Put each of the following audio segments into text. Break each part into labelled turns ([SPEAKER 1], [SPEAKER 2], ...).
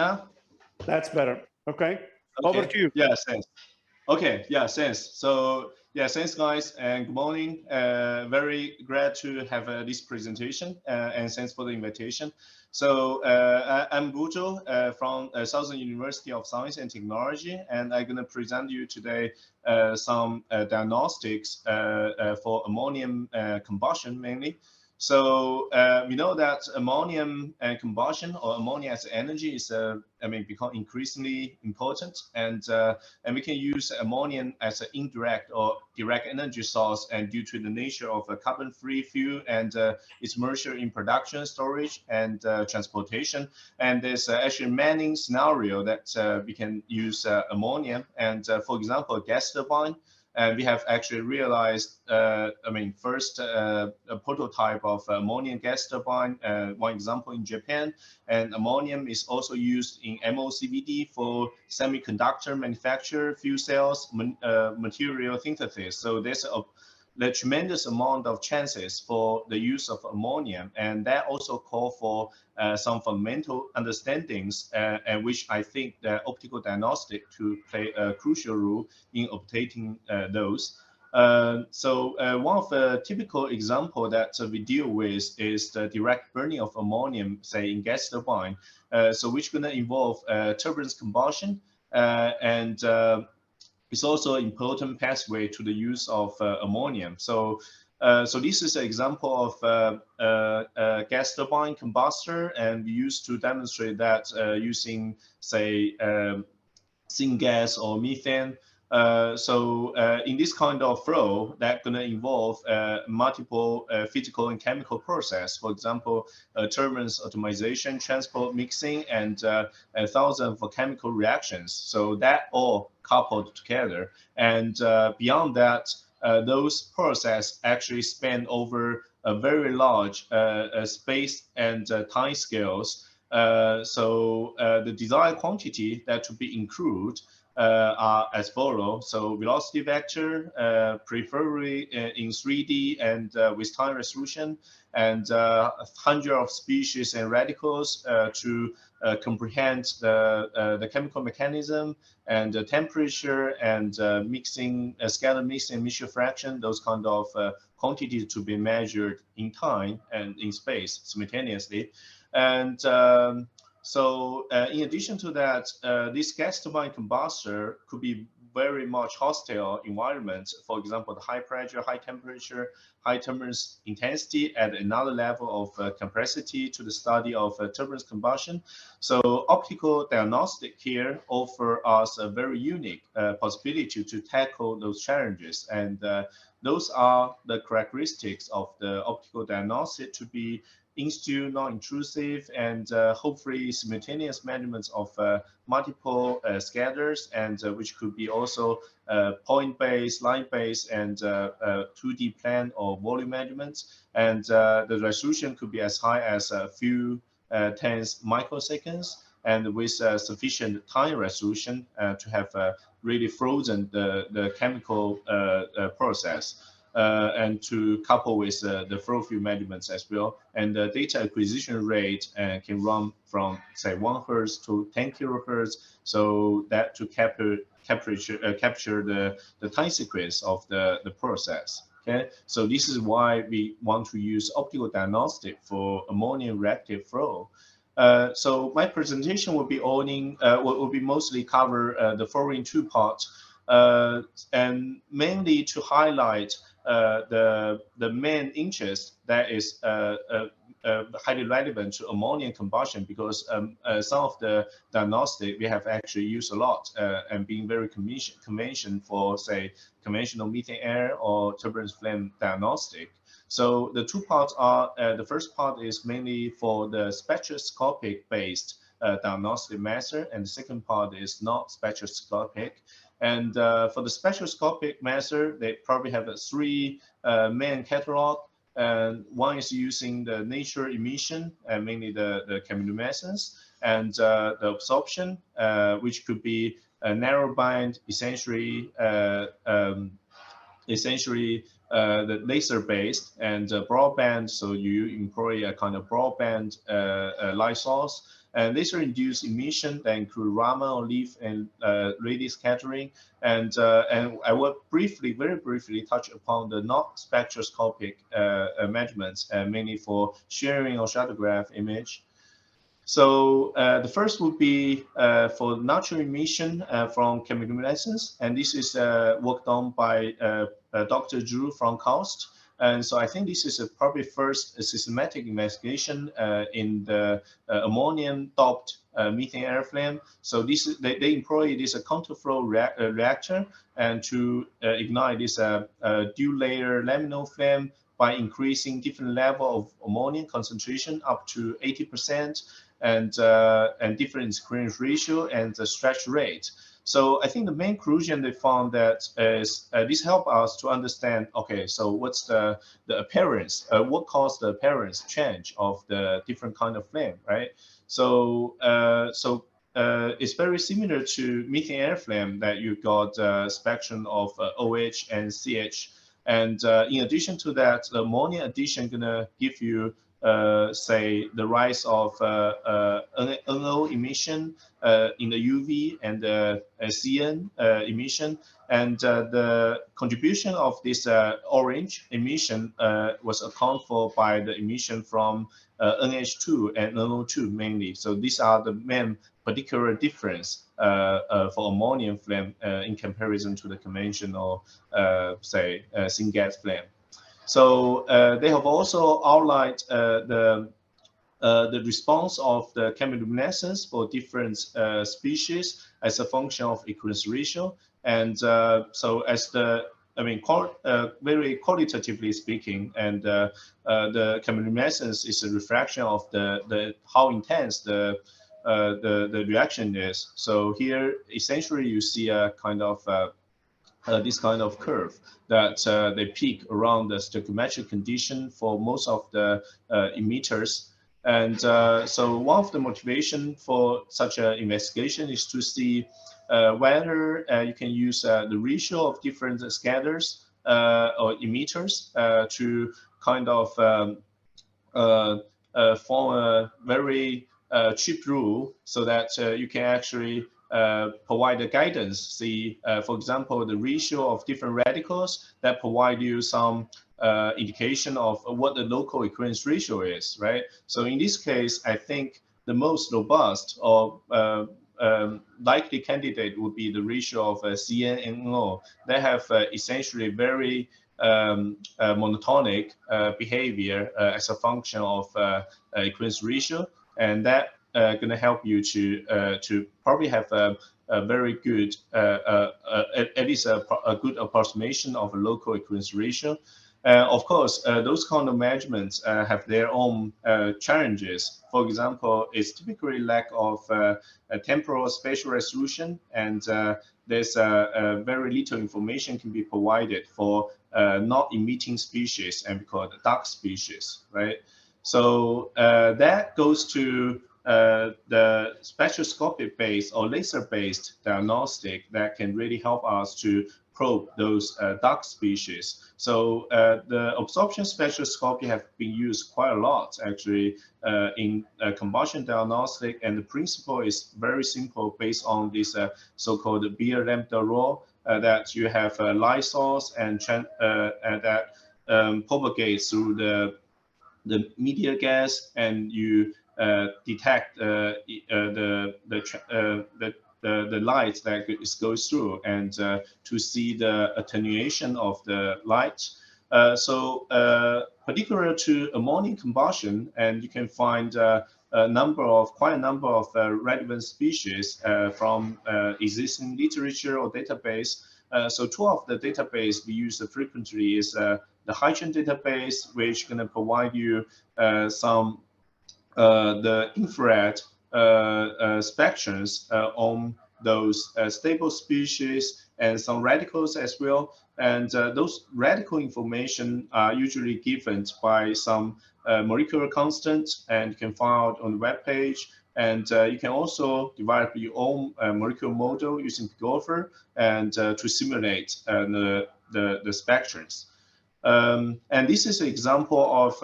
[SPEAKER 1] now?
[SPEAKER 2] That's better. Okay. Over to you.
[SPEAKER 1] Yeah, thanks. Okay, yeah, thanks. So yeah, thanks guys, and good morning. Very glad to have this presentation, and thanks for the invitation. So I'm Zhou from Southern University of Science and Technology, and I'm gonna present you today some diagnostics for ammonium combustion mainly. So we know that ammonium combustion or ammonia as energy is, become increasingly important, and we can use ammonium as an indirect or direct energy source, and due to the nature of a carbon-free fuel and its measure in production, storage, and transportation. And there's actually many scenarios that we can use ammonia. And for example, gas turbine. And we have actually realized, first a prototype of ammonia gas turbine, one example in Japan. And ammonium is also used in MOCVD for semiconductor manufacture, fuel cells, material synthesis. So there's the tremendous amount of chances for the use of ammonia, and that also call for some fundamental understandings, and which I think the optical diagnostic to play a crucial role in obtaining those. So one of the typical example that we deal with is the direct burning of ammonium, say in gas turbine, so which gonna involve turbulence combustion, and it's also an important pathway to the use of ammonium. So this is an example of gas turbine combustor, and we used to demonstrate that using, say, syngas or methane. In this kind of flow, that's going to involve multiple physical and chemical process. For example, turbulence optimization, transport mixing, and thousands of chemical reactions. So that all coupled together. And beyond that, those processes actually span over a very large space and time scales. The desired quantity that to be included are as follows. So velocity vector, preferably in 3D and with time resolution, and hundreds of species and radicals to comprehend the chemical mechanism and the temperature and mixing, scalar mixing emission fraction, those kind of quantities to be measured in time and in space simultaneously. And in addition to that, this gas turbine combustor could be very much hostile environment. For example, the high pressure, high temperature, high turbulence intensity at another level of compressivity to the study of turbulence combustion. So optical diagnostic here offer us a very unique possibility to tackle those challenges. And those are the characteristics of the optical diagnostic to be in-situ, non-intrusive, and hopefully simultaneous measurements of multiple scatters, and which could be also point-based, line-based, and 2D plan or volume measurements. And the resolution could be as high as a few tens microseconds, and with sufficient time resolution to have really frozen the chemical process. And to couple with the flow field measurements as well. And the data acquisition rate can run from, say, 1 Hertz to 10 kilohertz. So that to capture the time sequence of the process. Okay, so this is why we want to use optical diagnostic for ammonia reactive flow. So my presentation will be owning, will be mostly cover the following 2 parts, and mainly to highlight the main interest that is highly relevant to ammonia combustion, because some of the diagnostic we have actually used a lot and being very conventional for, say, conventional methane air or turbulence flame diagnostic. So the 2 parts are, the first part is mainly for the spectroscopic based diagnostic method, and the second part is not spectroscopic. And for the spectroscopic method, they probably have 3 main catalog. And one is using the nature emission, mainly the chemiluminescence, and the absorption, which could be a narrow band, essentially the laser based, and broadband. So you employ a kind of broadband light source. and laser-induced emission that include Raman or leaf and radius scattering, and I will very briefly touch upon the not spectroscopic measurements, mainly for sharing or shadowgraph image. So the first would be for natural emission from chemiluminescence, and this is work done by Dr. Zhou from KAUST. And so I think this is probably first systematic investigation in the ammonium-doped methane air flame. So this is, they employ this counterflow reactor and to ignite this dual-layer laminal flame by increasing different level of ammonia concentration up to 80%. And different screening ratio and the stretch rate. So I think the main conclusion they found that is this helped us to understand, okay, so what's the appearance, what caused the appearance change of the different kind of flame, right? So it's very similar to methane air flame that you got spectrum of OH and CH. And in addition to that, the ammonia addition gonna give you say the rise of NO emission in the UV and CN emission, and the contribution of this orange emission was accounted for by the emission from NH2 and NO2 mainly. So these are the main particular difference for ammonium flame in comparison to the conventional, say, syngas flame. So they have also outlined the response of the chemiluminescence for different species as a function of equivalence ratio. And so as the, I mean, very qualitatively speaking, and the chemiluminescence is a reflection of the how intense the reaction is. So here, essentially, you see a kind of this kind of curve that they peak around the stoichiometric condition for most of the emitters. And so one of the motivation for such an investigation is to see whether you can use the ratio of different scatters or emitters to kind of form a very cheap rule so that you can actually provide a guidance. See, for example, the ratio of different radicals that provide you some indication of what the local equivalence ratio is, right? So in this case, I think the most robust or likely candidate would be the ratio of CN and NO. They have essentially very monotonic behavior as a function of equivalence ratio, and that going to help you to probably have a very good, at least a good approximation of a local equivalence ratio. Of course, those kind of measurements have their own challenges. For example, it's typically lack of temporal spatial resolution, and there's very little information can be provided for not emitting species, and we call it dark species, right? So that goes to the spectroscopic-based or laser-based diagnostic that can really help us to probe those dark species. So the absorption spectroscopy have been used quite a lot actually in combustion diagnostic, and the principle is very simple based on this so-called Beer lambda law that you have a light source and that propagates through the media gas, and you detect the light that goes through, and to see the attenuation of the light. So particular to ammonia combustion, and you can find quite a number of relevant species from existing literature or database. So two of the database we use frequently is the hydrogen database, which going to provide you some the infrared spectrums on those stable species and some radicals as well. And those radical information are usually given by some molecular constant, and you can find out on the web page. And you can also develop your own molecular model using Pythagorapher and to simulate the spectrums. And this is an example of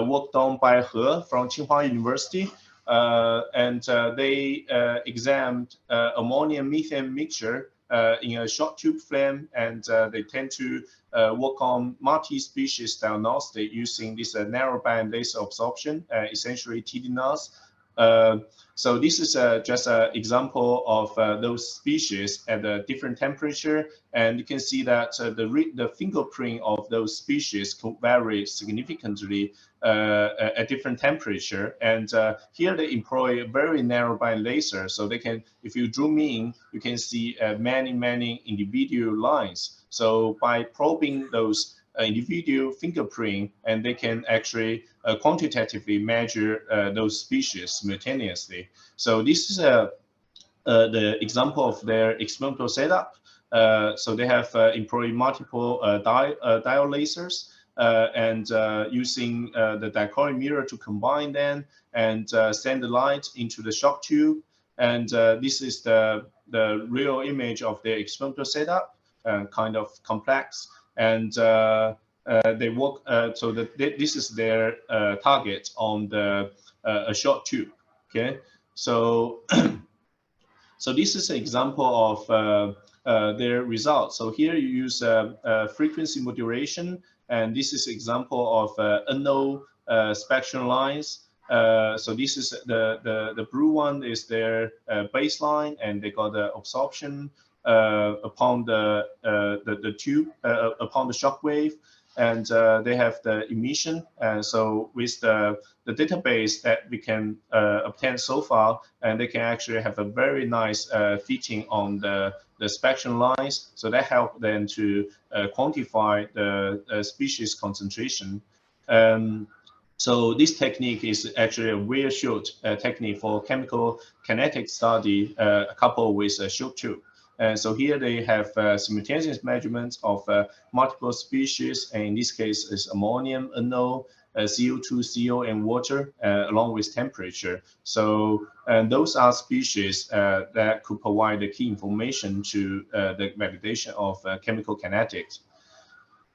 [SPEAKER 1] work done by He from Tsinghua University. They examined ammonia methane mixture in a short tube flame, and they tend to work on multi-species diagnostic using this narrowband laser absorption, essentially TDNAS. So this is just an example of those species at a different temperature, and you can see that the fingerprint of those species could vary significantly at different temperature. And here they employ a very narrowband laser, so they can, if you zoom in, you can see many individual lines. So by probing those individual fingerprint, and they can actually quantitatively measure those species simultaneously. So this is the example of their experimental setup. So they have employed multiple diode lasers and using the dichroic mirror to combine them and send the light into the shock tube. And this is the real image of their experimental setup, kind of complex. And they work, so that this is their target on the a short tube. Okay, so so this is an example of their results. So here you use frequency modulation, and this is an example of NO spectrum lines. So this is the blue one is their baseline, and they got the absorption upon the tube, upon the shock wave, and they have the emission. And so with the database that we can obtain so far, and they can actually have a very nice fitting on the spectrum lines. So that help them to quantify the species concentration. So this technique is actually a real short technique for chemical kinetic study coupled with a short tube. And so here they have simultaneous measurements of multiple species, and in this case is ammonium, NO, CO2, CO, and water, along with temperature. So those are species that could provide the key information to the validation of chemical kinetics.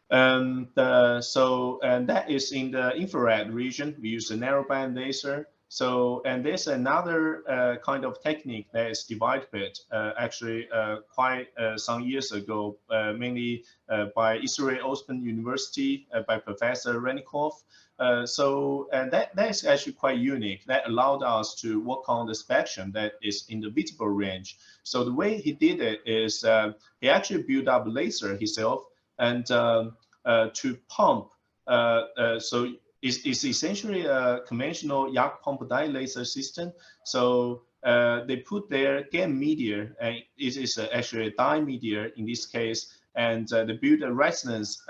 [SPEAKER 1] And that is in the infrared region. We use a narrowband laser. So, and there's another kind of technique that is developed actually quite some years ago, mainly by Israel Open University by Professor Rennikov. And that is actually quite unique. That allowed us to work on the spectrum that is in the visible range. So the way he did it is he actually built up a laser himself, and to pump. So it's essentially a conventional Yak pump dye laser system. So they put their GaN media, and it is actually a dye media in this case, and they build a resonance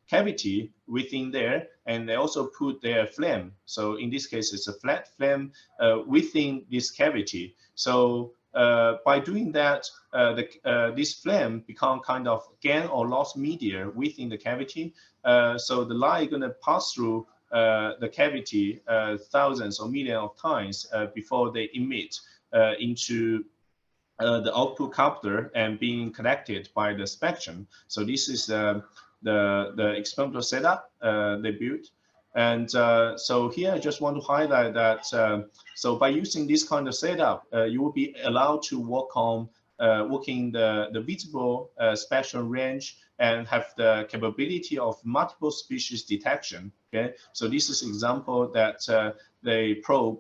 [SPEAKER 1] cavity within there, and they also put their flame. So in this case, it's a flat flame within this cavity. So by doing that, this flame become kind of gain or loss media within the cavity. So the light is going to pass through the cavity thousands or millions of times before they emit into the output coupler and being collected by the spectrum. So this is the experimental setup they built. And so here I just want to highlight that so by using this kind of setup, you will be allowed to work on working the visible spectrum range and have the capability of multiple species detection. Okay, so this is example that they probe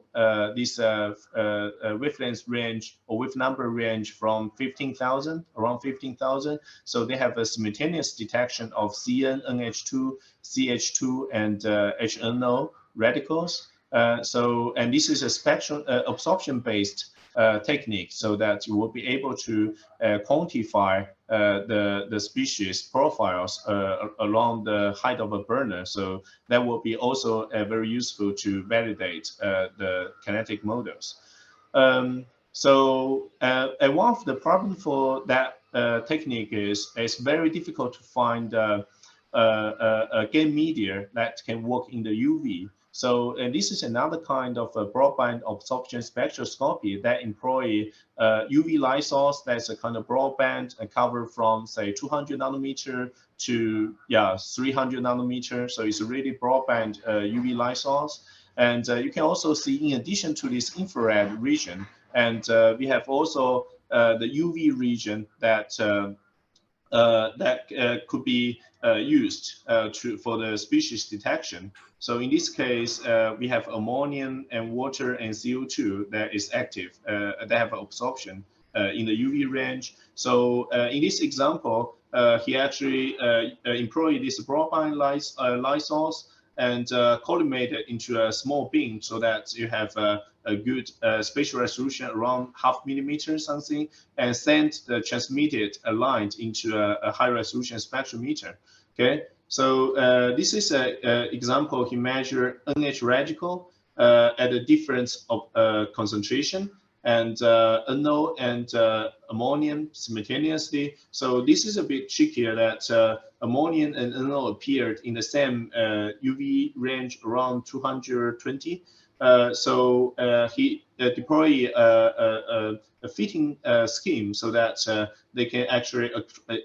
[SPEAKER 1] this wavelength range or wave number range from 15,000, around 15,000. So they have a simultaneous detection of CN, NH2, CH2, and HNO radicals. And this is a spectrum absorption-based technique, so that you will be able to quantify the species profiles along the height of a burner. So that will be also very useful to validate the kinetic models. And one of the problems for that technique is it's very difficult to find a GaN media that can work in the UV. So, and this is another kind of a broadband absorption spectroscopy that employ UV light source that's a kind of broadband and cover from say 200 nanometer to 300 nanometer. So it's a really broadband UV light source. And you can also see, in addition to this infrared region, and we have also the UV region that could be used for the species detection. So in this case, we have ammonia and water and CO2 that is active, that have absorption in the UV range. So in this example, he actually employed this broadband light source and collimated into a small beam so that you have a good spatial resolution around 0.5 millimeter something, and sent the transmitted light into a high resolution spectrometer. Okay, so this is an example. He measured NH radical at a difference of concentration, and NO and ammonium simultaneously. So this is a bit trickier, that ammonium and NO appeared in the same UV range around 220. So he deployed a fitting scheme so that they can actually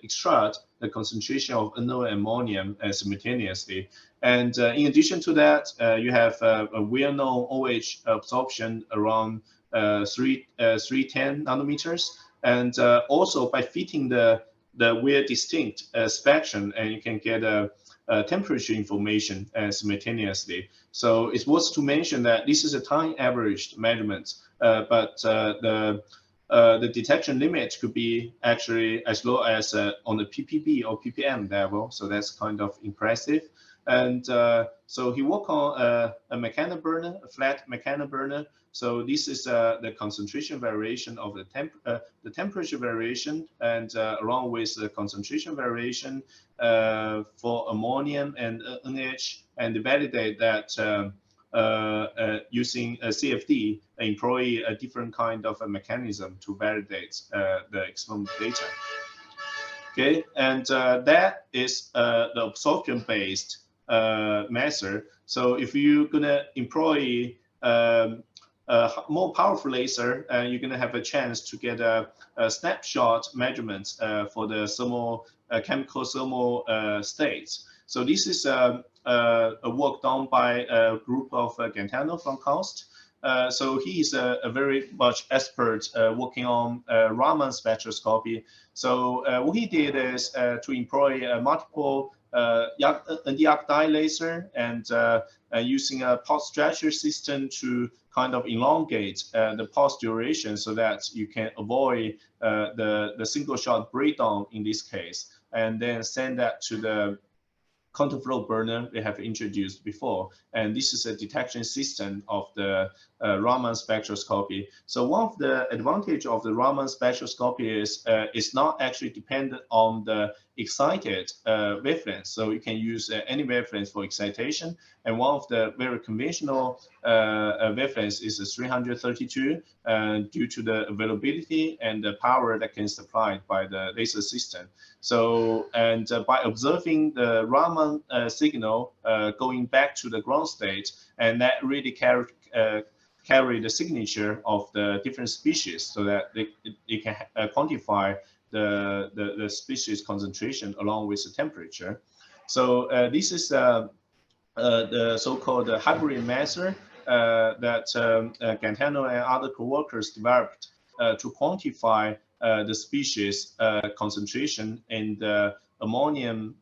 [SPEAKER 1] extract the concentration of NO and ammonium simultaneously. And in addition to that, you have a well-known OH absorption around 310 nanometers, and also by fitting the well distinct spectrum, and you can get a temperature information simultaneously. So it's worth to mention that this is a time averaged measurement, but the detection limit could be actually as low as on the ppb or ppm level. So that's kind of impressive. And so he worked on a mechanical burner, a flat mechanical burner. So this is the concentration variation of the temperature variation, and along with the concentration variation for ammonium and NH, and validate that using a CFD, employ a different kind of a mechanism to validate the experimental data. Okay, and that is the absorption-based method. So if you're gonna employ more powerful laser, you're gonna have a chance to get a snapshot measurements for the thermal, chemical thermal states. So this is a work done by a group of Gaetano from KAUST. So he is a very much expert working on Raman spectroscopy. So what he did is to employ multiple Nd:arc dye laser, and using a pulse stretcher system to kind of elongate the pulse duration so that you can avoid the single shot breakdown in this case, and then send that to the counterflow burner we have introduced before. And this is a detection system of the Raman spectroscopy. So one of the advantage of the Raman spectroscopy is it's not actually dependent on the excited wavelength. So you can use any wavelength for excitation. And one of the very conventional wavelengths is 332 due to the availability and the power that can be supplied by the laser system. So, and by observing the Raman signal going back to the ground state, and that really carry the signature of the different species, so that it can quantify the species concentration along with the temperature. So this is the so-called hybrid method that Gaetano and other co-workers developed to quantify the species concentration in the ammonium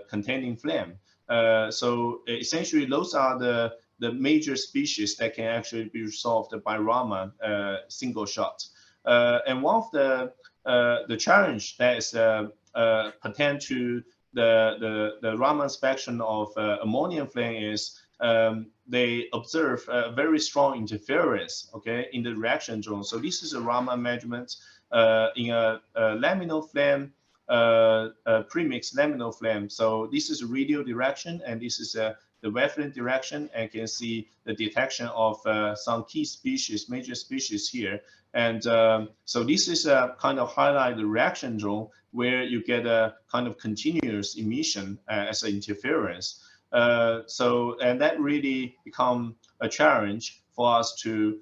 [SPEAKER 1] containing flame. So essentially, those are the major species that can actually be resolved by Raman single shot. And one of the challenge that is pertain to the Raman spectrum of ammonium flame is they observe a very strong interference, okay, in the reaction zone. So this is a Raman measurement in a laminal flame, premix laminal flame. So this is radial direction, and this is the wavelength direction, and you can see the detection of some key species, major species here. And so this is a kind of highlight the reaction zone where you get a kind of continuous emission as an interference. So, and that really become a challenge for us to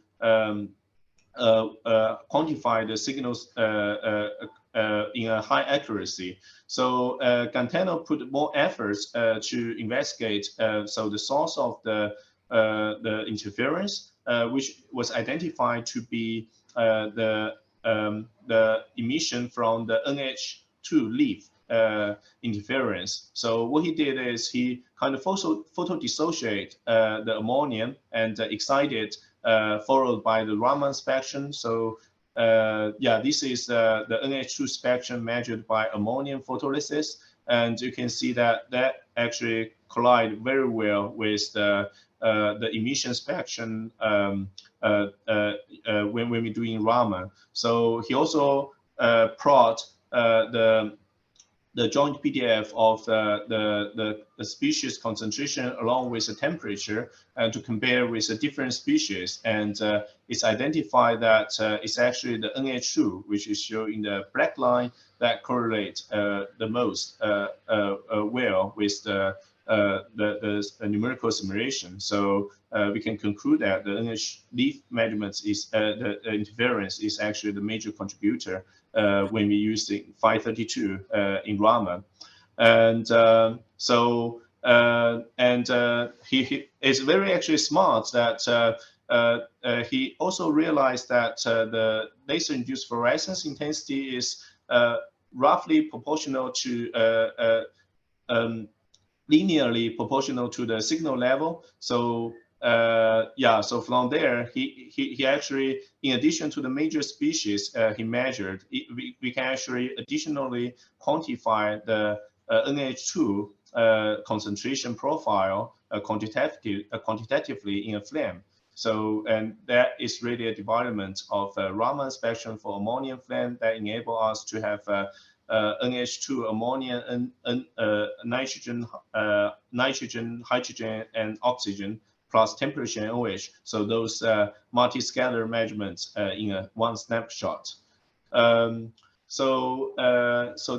[SPEAKER 1] quantify the signals in a high accuracy. So Gaetano put more efforts to investigate so the source of the the interference, which was identified to be the emission from the NH2 leaf interference. So what he did is he kind of photo dissociate the ammonium and excite it, followed by the Raman spectrum. So yeah, this is the NH2 spectrum measured by ammonium photolysis, and you can see that that actually collide very well with the emission spectrum when we're doing Raman. So he also plot the joint PDF of the species concentration along with the temperature, and to compare with the different species. And it's identified that it's actually the NH2, which is shown in the black line, that correlate the most well with the numerical simulation. So we can conclude that the NH leaf measurements is the interference is actually the major contributor when we use the 532 in Raman. And he is very actually smart that he also realized that the laser-induced fluorescence intensity is roughly proportional to linearly proportional to the signal level. So yeah, so from there, he actually, in addition to the major species he measured, we can actually additionally quantify the NH2 concentration profile quantitatively in a flame. So, and that is really a development of Raman spectrum for ammonium flame that enable us to have NH2, ammonia, and nitrogen, hydrogen, and oxygen, plus temperature and OH. So those multi-scalar measurements in one snapshot. So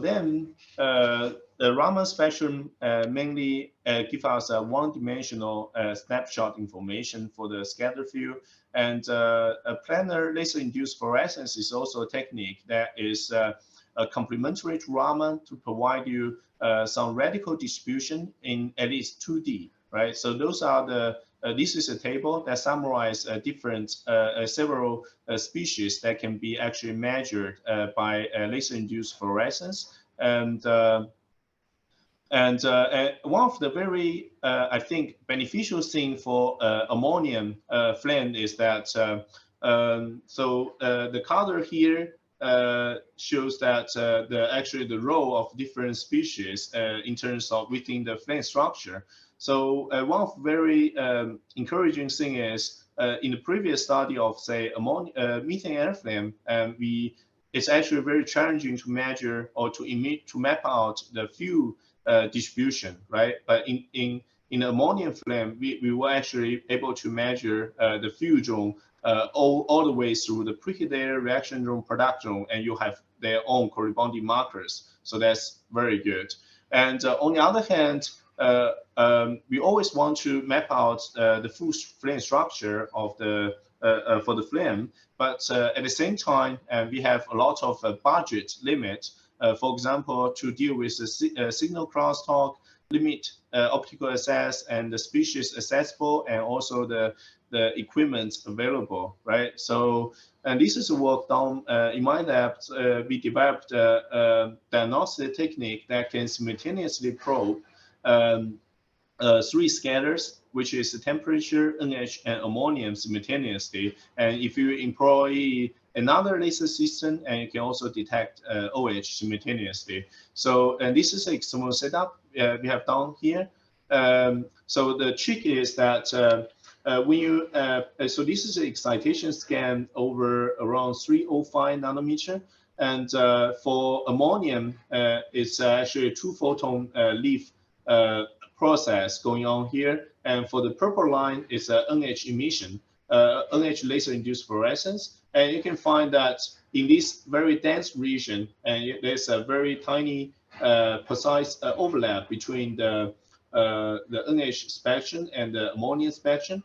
[SPEAKER 1] then the Raman spectrum mainly give us a one-dimensional snapshot information for the scatter field, and a planar laser-induced fluorescence is also a technique that is complementary to Raman to provide you some radical distribution in at least 2D, right? So those are the this is a table that summarizes several species that can be actually measured by laser-induced fluorescence. And one of the very, I think, beneficial thing for ammonium flame is that, the color here shows that actually the role of different species in terms of within the flame structure. So one of very encouraging thing is in the previous study of, say, methane air flame, it's actually very challenging to measure or to map out the fuel distribution, right? But in ammonium flame, we were actually able to measure the fuel zone all the way through the preheat layer, reaction zone, product zone, and you have their own corresponding markers. So that's very good. And on the other hand, we always want to map out the full flame structure of the for the flame, but at the same time, we have a lot of budget limit. For example, to deal with the signal crosstalk, limit optical access and the species accessible, and also the equipment available, right? So, and this is a work done in my lab. We developed a diagnostic technique that can simultaneously probe 3 scanners, which is the temperature, NH, and ammonium simultaneously. And if you employ another laser system, and you can also detect OH simultaneously. So, and this is an external setup we have done here. So the trick is that when you, so this is an excitation scan over around 305 nanometer. And for ammonium, it's actually a 2-photon leaf process going on here. And for the purple line, it's a NH emission, NH laser-induced fluorescence. And you can find that in this very dense region, and there's a very tiny precise overlap between the NH spectrum and the ammonia spectrum.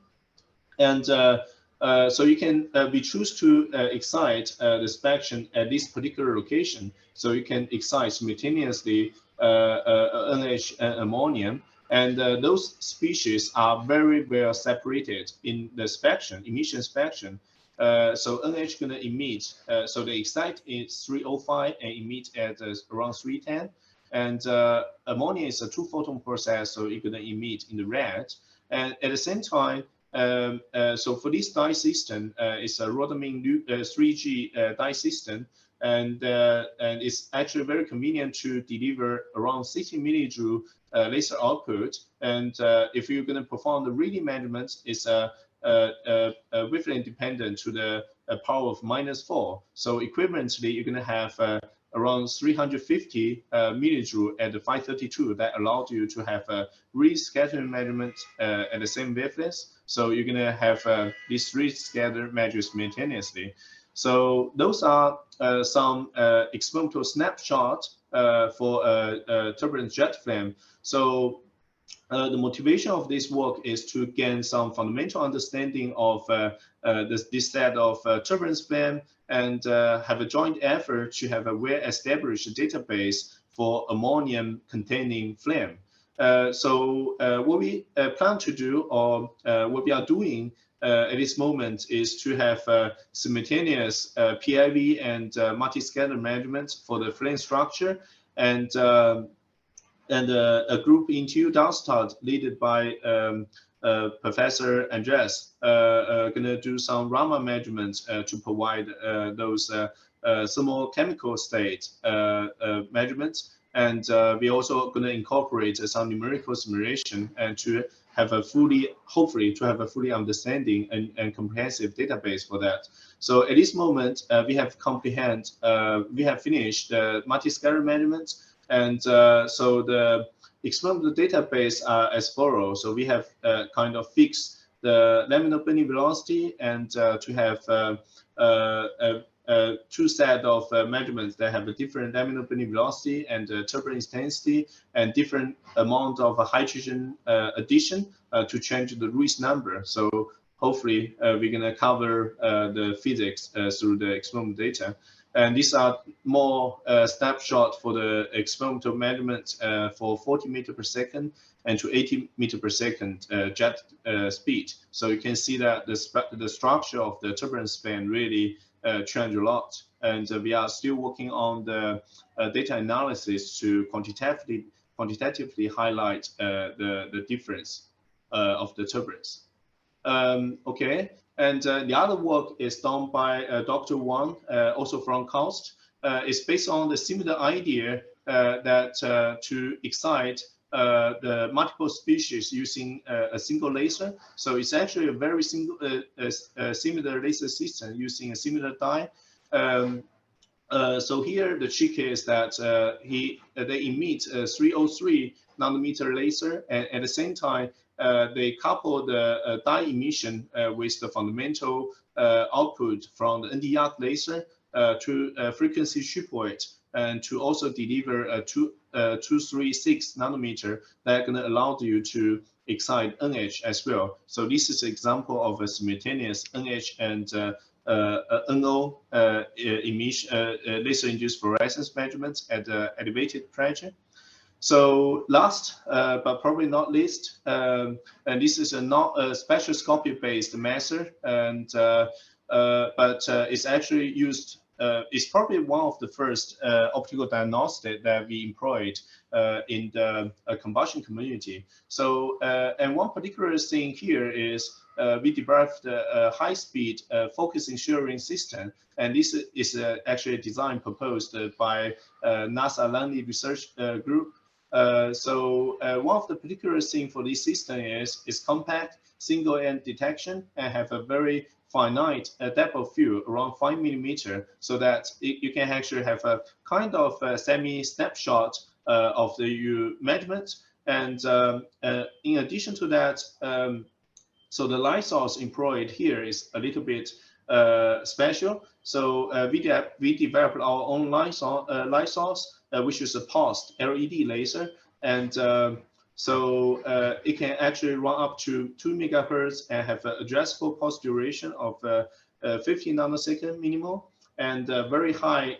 [SPEAKER 1] And so you can, we choose to excite the spectrum at this particular location. So you can excite simultaneously NH and ammonium. And those species are very well separated in the spectrum, emission spectrum. So NH gonna emit, so the excite is 305 and emit at around 310. And ammonia is a 2-photon process, so it's gonna emit in the red. And at the same time, so for this dye system, it's a rhodamine 3G dye system, and it's actually very convenient to deliver around 60 millijoule laser output. And if you're going to perform the reading measurements, it's wavelength dependent to the power of -4. So equivalently, you're going to have around 350 millijoule at the 532 that allowed you to have a rescattering measurement at the same wavelength. So you're going to have these three scattered measures simultaneously. So those are some experimental snapshots for turbulent jet flame. So the motivation of this work is to gain some fundamental understanding of this set of turbulence flame, and have a joint effort to have a well-established database for ammonium-containing flame. So what we plan to do, or what we are doing at this moment, is to have simultaneous PIV and multi-scatter measurements for the flame structure, and a group in TU Darmstadt led by Professor Andreas gonna do some Raman measurements to provide those thermochemical state measurements. And we also going to incorporate some numerical simulation and to have a hopefully to have a fully understanding and comprehensive database for that. So at this moment, we have finished the multi-scatter measurements, and so the experimental database are as follows. So we have kind of fixed the laminar burning velocity, and to have two set of measurements that have a different laminar burning velocity and turbulence intensity and different amount of hydrogen addition to change the Lewis number. So hopefully we're going to cover the physics through the experimental data. And these are more snapshot for the experimental measurements for 40 meters per second and to 80 meters per second jet speed. So you can see that the structure of the turbulence span really changed a lot. And we are still working on the data analysis to quantitatively highlight the difference of the turbulence. Okay. And the other work is done by Dr. Wang, also from KAUST. It's based on the similar idea that to excite the multiple species using a single laser. So it's actually a very similar laser system using a similar dye. So here the trick is that they emit a 303 nanometer laser, and at the same time they couple the dye emission with the fundamental output from the ND-YAG laser to frequency triplet, and to also deliver a 236 nanometer that going to allow you to excite NH as well. So this is an example of a simultaneous NH and NO emission laser-induced fluorescence measurements at elevated pressure. So last but probably not least, and this is a spectroscopy based method, and but it's actually used. It's probably one of the first optical diagnostic that we employed in the combustion community. So and one particular thing here is we developed a high-speed focusing shearing system, and this is actually a design proposed by NASA Langley Research Group. So one of the particular things for this system is compact, single end detection, and have a very finite depth of field around 5 millimeter, so that you can actually have a kind of semi snapshot of the measurement. And in addition to that, so the light source employed here is a little bit special. So we developed our own light source, which is a pulsed LED laser, and so it can actually run up to 2 megahertz and have an addressable pulse duration of 50 nanosecond minimal. and very high.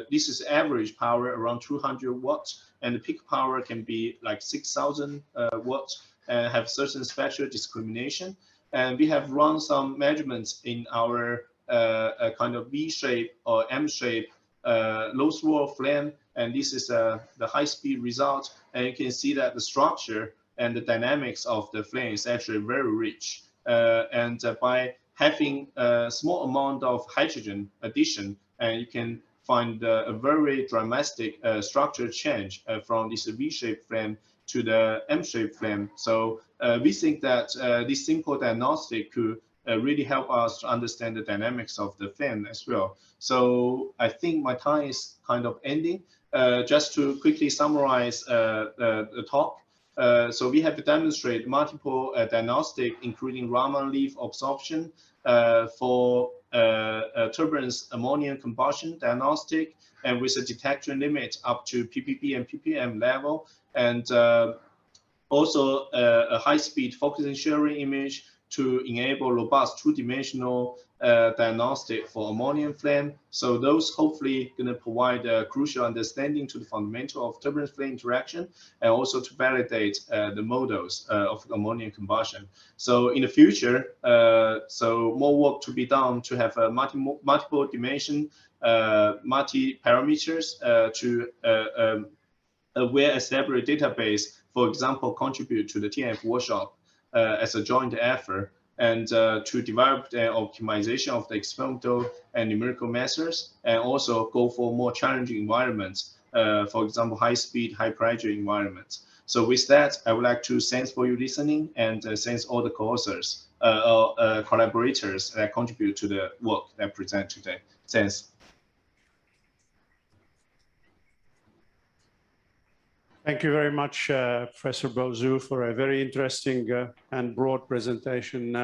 [SPEAKER 1] This is average power around 200 watts, and the peak power can be like 6,000 watts, and have certain spectral discrimination. And we have run some measurements in our kind of V-shape or M-shape low swirl flame, and this is the high-speed result. And you can see that the structure and the dynamics of the flame is actually very rich. And by having a small amount of hydrogen addition, and you can find a very dramatic structure change from this V-shaped flame to the M-shaped flame. So we think that this simple diagnostic could really help us to understand the dynamics of the flame as well. So I think my time is kind of ending. Just to quickly summarize the talk. So we have to demonstrate multiple diagnostic, including Raman leaf absorption for turbulence ammonia combustion diagnostic, and with a detection limit up to ppb and ppm level, and also a high-speed focusing sharing image to enable robust two-dimensional diagnostic for ammonium flame. So those hopefully going to provide a crucial understanding to the fundamental of turbulence flame interaction, and also to validate the models of ammonium combustion. So in the future, so more work to be done to have a multiple dimension, multi-parameters to a well-established database, for example, contribute to the TNF workshop as a joint effort, and to develop the optimization of the experimental and numerical methods, and also go for more challenging environments, for example, high-speed, high-pressure environments. So with that, I would like to thank for you listening, and thanks all the co-authors, collaborators that contribute to the work that I present today. Thanks.
[SPEAKER 2] Thank you very much, Professor Zhou, for a very interesting and broad presentation.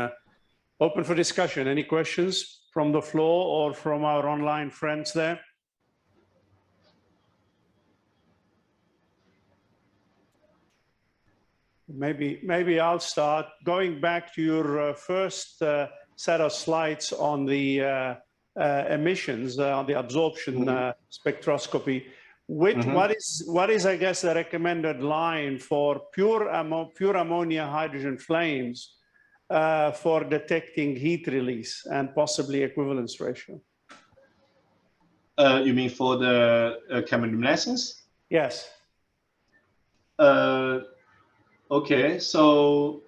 [SPEAKER 2] Open for discussion. Any questions from the floor or from our online friends there? Maybe I'll start. Going back to your first set of slides on the emissions, on the absorption spectroscopy. What is, I guess, the recommended line for pure ammonia hydrogen flames for detecting heat release and possibly equivalence ratio?
[SPEAKER 1] You mean for the chemiluminescence?
[SPEAKER 2] Yes.
[SPEAKER 1] Okay, so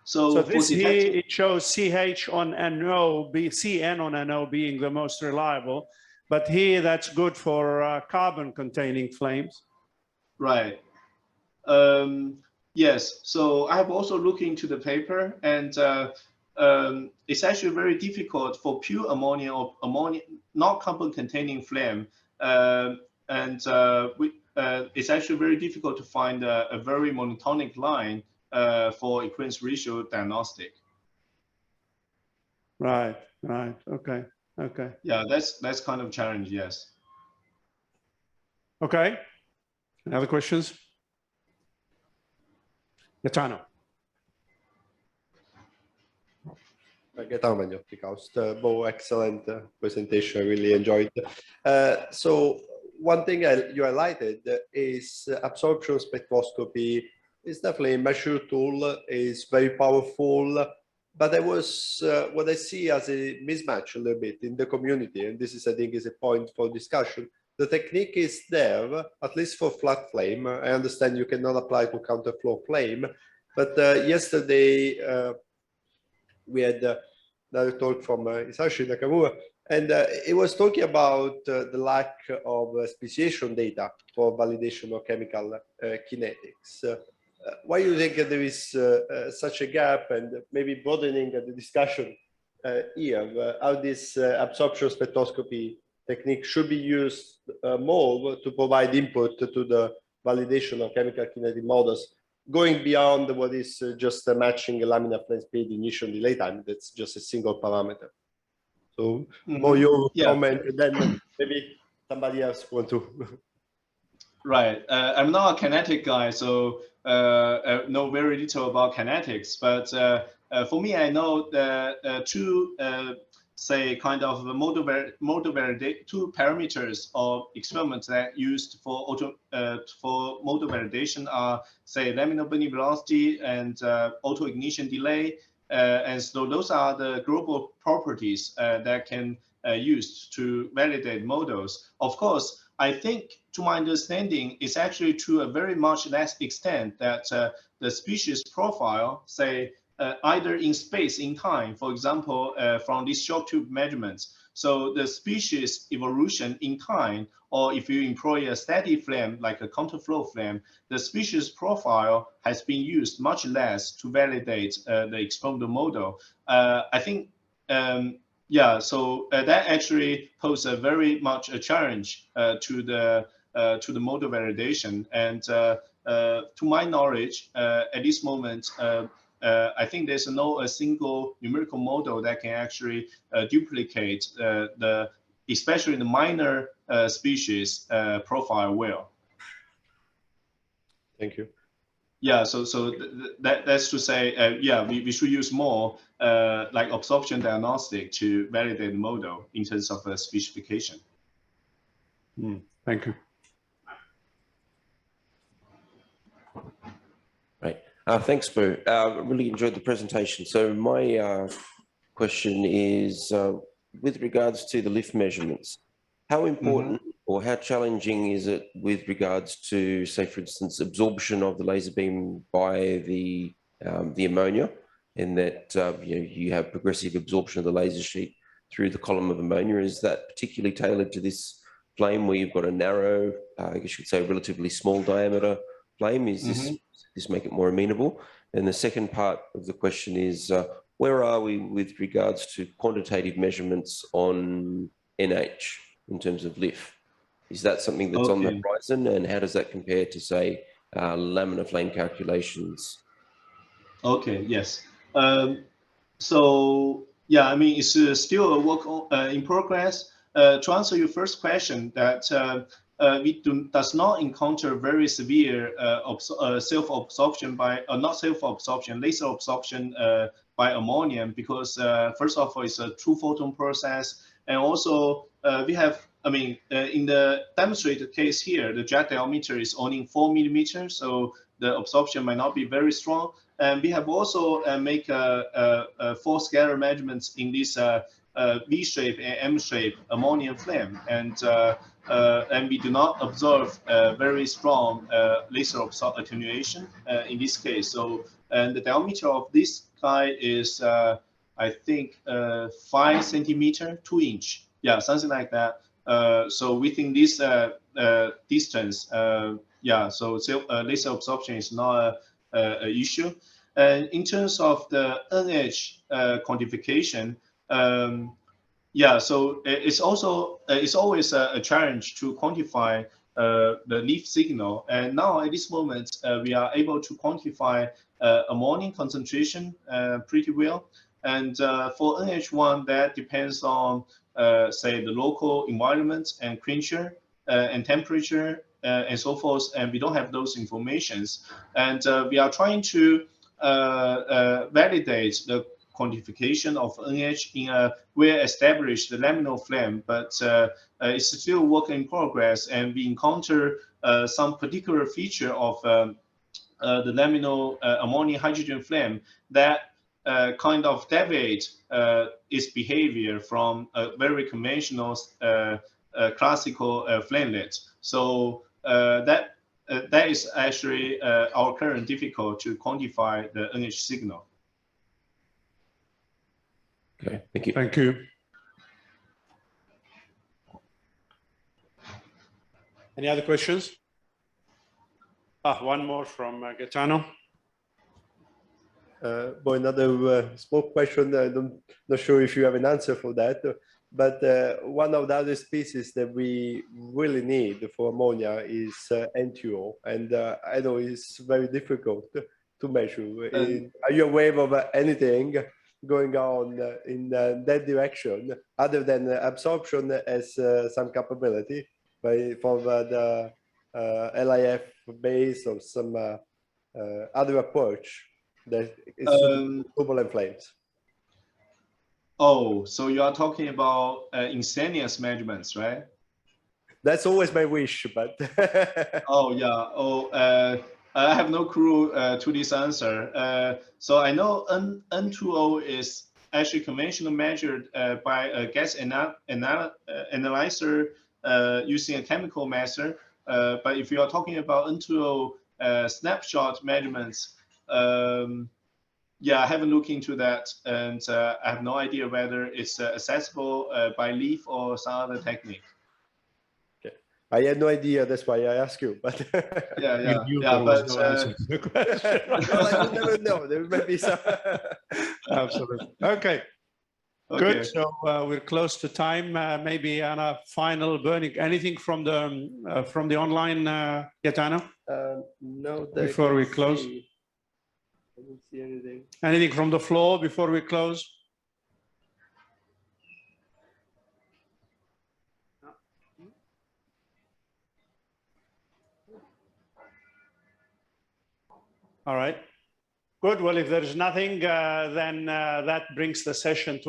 [SPEAKER 2] so this here, it shows CH on NO, CN on NO being the most reliable. But here, that's good for carbon-containing flames.
[SPEAKER 1] Right. Yes. So I have also looked into the paper, and it's actually very difficult for pure ammonia or ammonia, not carbon-containing flame, it's actually very difficult to find a very monotonic line for equivalence ratio diagnostic.
[SPEAKER 2] Right. Right. Okay. Okay.
[SPEAKER 1] Yeah, that's kind of a challenge, yes.
[SPEAKER 2] Okay. Any other questions? Gaetano.
[SPEAKER 3] Gaetano Magnotti, Zhou, excellent presentation. I really enjoyed it. So one thing you highlighted is absorption spectroscopy is definitely a mature tool, is very powerful. But there was what I see as a mismatch a little bit in the community, and this is, I think, is a point for discussion. The technique is there, at least for flat flame. I understand you cannot apply to counterflow flame, but yesterday we had another talk from Isashi Nakamura, and it was talking about the lack of speciation data for validation of chemical kinetics. Why do you think there is such a gap, and maybe broadening the discussion here, how this absorption spectroscopy technique should be used more to provide input to the validation of chemical kinetic models, going beyond what is just matching a laminar flame speed initial delay time? That's just a single parameter. So more your comment, and then maybe somebody else want to.
[SPEAKER 1] Right. I'm not a kinetic guy, so know very little about kinetics. But for me, I know the two say kind of two parameters of experiments that used for modal validation are, say, laminar burning velocity and auto ignition delay, and so those are the global properties that can used to validate models. Of course, I think, to my understanding, it's actually to a very much less extent that the species profile, say, either in space, in time, for example, from these shock tube measurements. So the species evolution in time, or if you employ a steady flame, like a counterflow flame, the species profile has been used much less to validate the experimental model. I think, yeah, so that actually poses a very much a challenge to the model validation. And to my knowledge, at this moment, I think there's no a single numerical model that can actually duplicate especially the minor species profile well.
[SPEAKER 3] Thank you.
[SPEAKER 1] Yeah, so that's to say, yeah, we should use more like absorption diagnostic to validate the model in terms of specification.
[SPEAKER 2] Thank you.
[SPEAKER 4] Right. Thanks, Boo. Really enjoyed the presentation. So my question is, with regards to the lift measurements, how important or how challenging is it with regards to, say, for instance, absorption of the laser beam by the ammonia, in that you have progressive absorption of the laser sheet through the column of ammonia? Is that particularly tailored to this flame where you've got a narrow, I guess you could say, relatively small diameter flame? Is this make it more amenable? And the second part of the question is, where are we with regards to quantitative measurements on NH in terms of lift? Is that something that's on the horizon, and how does that compare to, say, laminar flame calculations?
[SPEAKER 1] Okay, yes. So, yeah, I mean, it's still a work in progress. To answer your first question, that we does not encounter very severe self-absorption by, not self-absorption, laser absorption by ammonia, because first of all, it's a true photon process, and also we have, I mean, in the demonstrated case here, the jet diameter is only 4 millimeters, so the absorption might not be very strong. And we have also make 4 scalar measurements in this V-shape and M-shape ammonia flame, and we do not observe very strong laser attenuation in this case. So, and the diameter of this guy is, I think, 5 centimeter, 2 inch, yeah, something like that. So within this distance, yeah, so laser absorption is not an issue. And in terms of the NH quantification, yeah, so it's also it's always a challenge to quantify the leaf signal. And now at this moment, we are able to quantify ammonia concentration pretty well. And for NH1, that depends on say the local environment and quencher and temperature and so forth. And we don't have those informations. And we are trying to validate the quantification of NH in a well-established laminar flame, but it's still work in progress, and we encounter some particular feature of the laminar ammonia hydrogen flame that kind of deviate its behavior from a very conventional classical flamelet. So that is actually our current difficult to quantify the NH signal.
[SPEAKER 4] Okay, thank you.
[SPEAKER 2] Thank you. Any other questions? One more from Gaetano.
[SPEAKER 3] Another small question. I'm not sure if you have an answer for that, but one of the other species that we really need for ammonia is N2O, and I know it's very difficult to measure. Are you aware of anything going on in that direction other than absorption as some capability for the LIF base or some other approach that is turbulent flames?
[SPEAKER 1] Oh, so you are talking about instantaneous measurements, right?
[SPEAKER 3] That's always my wish, but
[SPEAKER 1] Oh yeah. Oh, I have no clue to this answer. So I know N2O is actually conventional measured by a gas analyzer using a chemical measure. But if you are talking about N2O snapshot measurements, yeah, I haven't looked into that, and I have no idea whether it's accessible by leaf or some other technique.
[SPEAKER 3] I had no idea. That's why I asked you. But
[SPEAKER 1] Yeah,
[SPEAKER 2] We
[SPEAKER 1] yeah,
[SPEAKER 2] knew
[SPEAKER 1] yeah.
[SPEAKER 2] there was
[SPEAKER 1] But
[SPEAKER 2] no answer to the question.
[SPEAKER 3] well, I would never know. There might be some.
[SPEAKER 2] Absolutely. Okay.
[SPEAKER 1] okay.
[SPEAKER 2] Good. So we're close to time. Maybe Anna, final burning. Anything from the online, Gaetano?
[SPEAKER 3] No.
[SPEAKER 2] Before we close.
[SPEAKER 3] I don't see anything.
[SPEAKER 2] Anything from the floor before we close? All right. Good. Well, if there's nothing, then that brings the session to